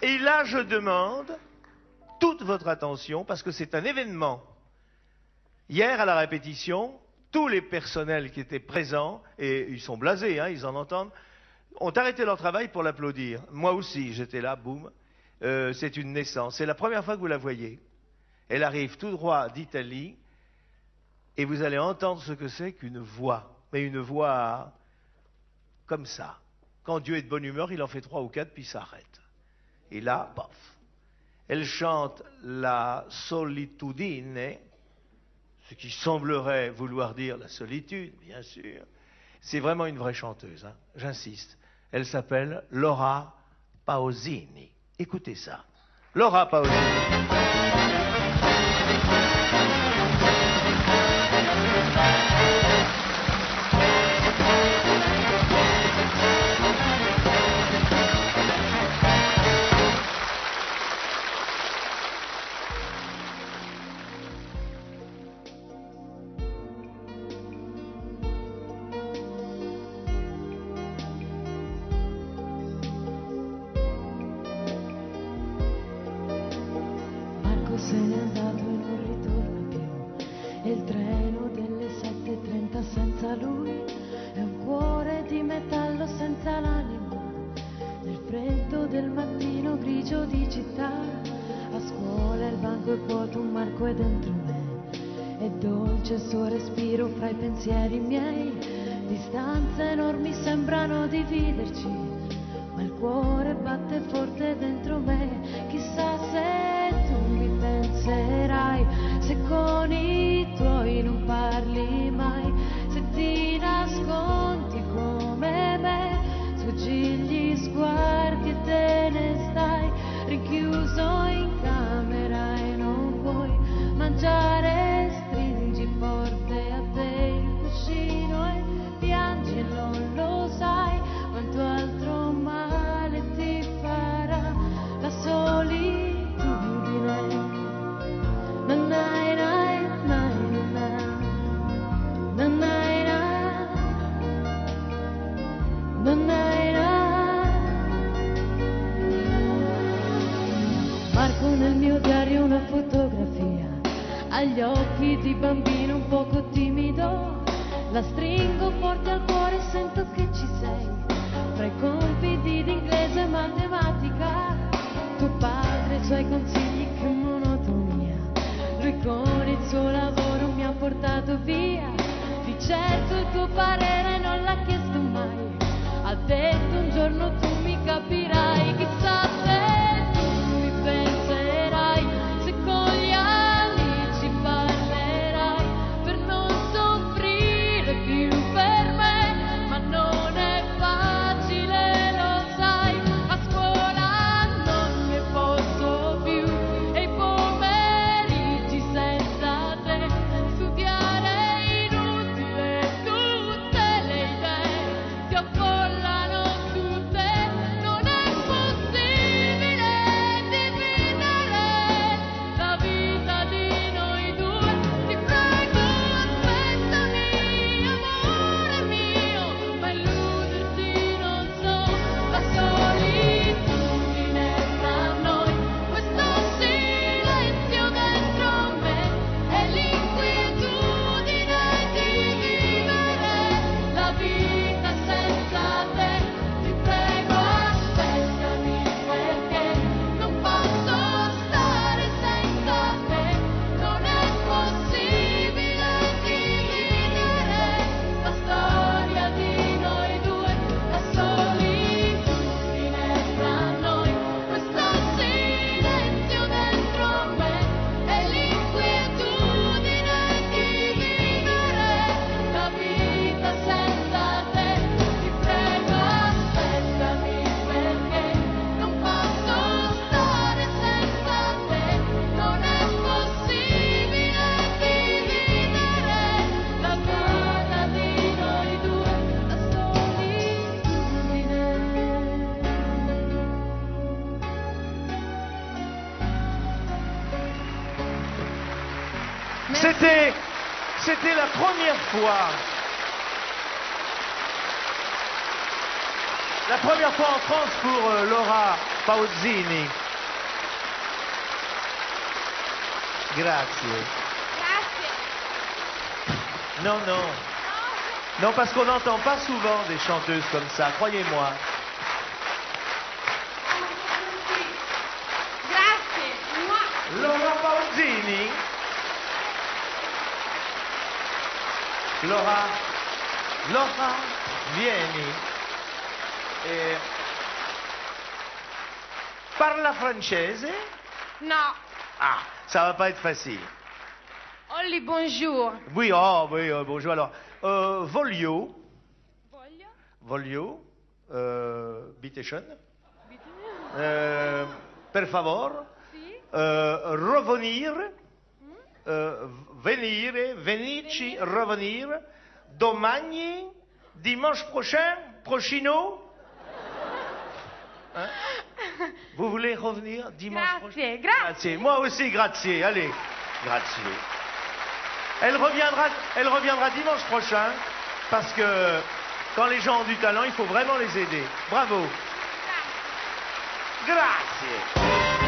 Et là, je demande toute votre attention parce que c'est un événement. Hier, à la répétition, tous les personnels qui étaient présents, et ils sont blasés, hein, ils en entendent, ont arrêté leur travail pour l'applaudir. Moi aussi, j'étais là, boum. C'est une naissance. C'est la première fois que vous la voyez. Elle arrive tout droit d'Italie et vous allez entendre ce que c'est qu'une voix. Mais une voix comme ça. Quand Dieu est de bonne humeur, il en fait 3 ou 4 puis il s'arrête. Et là, paf. Elle chante la solitudine, ce qui semblerait vouloir dire la solitude, bien sûr. C'est vraiment une vraie chanteuse, hein, j'insiste. Elle s'appelle Laura Pausini. Écoutez ça. Laura Pausini. Se n'è andato e non ritorna più, e il treno delle 7:30 senza lui è un cuore di metallo senza l'anima, nel freddo del mattino grigio di città. A scuola il banco è vuoto, un marco è dentro me, è dolce il suo respiro fra i pensieri miei, distanze enormi sembrano dividerci, ma il cuore batte forte dentro me. Chissà se penserai, se con i tuoi non parli mai, se ti nascondi come me, sfuggi gli sguardi e te ne stai, rinchiuso in camera e non puoi mangiare, stringi forte a te il cuscino e piangi e non lo sai, quanto altro male ti farà la solitudine. Marco nel mio diario una fotografia, agli occhi di bambino un poco timido, la stringo forte al cuore e sento che ci sei, fra i compiti di inglese e matematica, tuo padre, i suoi consigli, che monotonia, lui con il suo lavoro mi ha portato via, di certo il tuo parere non l'ha chiesto mai, ha detto un giorno tu mi capirai, chissà se tu mi penserai, se con gli anni ci parlerai, per non soffrire più per me, ma non è facile, lo sai, a scuola non ne posso più, e i pomeriggi senza te, studiare è inutile, tutte le idee ti affollano tutte, non è possibile dividere la vita di noi due, ti prego aspettami amore mio, ma illuderti non so, la solitudine tra noi, questo silenzio dentro me e l'inquietudine di vivere la vita senza te, ti prego aspettami perché non posso stare senza te, non è possibile dividere la storia di noi due, la solitudine tra noi, questo silenzio dentro me e l'inquietudine di vivere la vita senza te, ti prego aspettami perché non posso stare senza te, non è possibile dividere la vita di noi due, la solitudine. C'était la première fois. La première fois en France pour Laura Pauzzini. Grazie. Grazie. Non, non. Non, parce qu'on n'entend pas souvent des chanteuses comme ça, croyez-moi. Grazie. Mua. Laura Pauzzini. Laura, vieni. Parla francese? No. Ah, ça va pas être facile. Olli, bonjour. Oui, bonjour. Alors, voglio, bitte per favor, Sì. revenir, venirci, revenir, domani, dimanche prochain, prochino. Hein? Vous voulez revenir dimanche prochain? Grazie. Moi aussi, grazie. Allez, grazie. Elle reviendra dimanche prochain parce que quand les gens ont du talent, il faut vraiment les aider. Bravo. Grazie.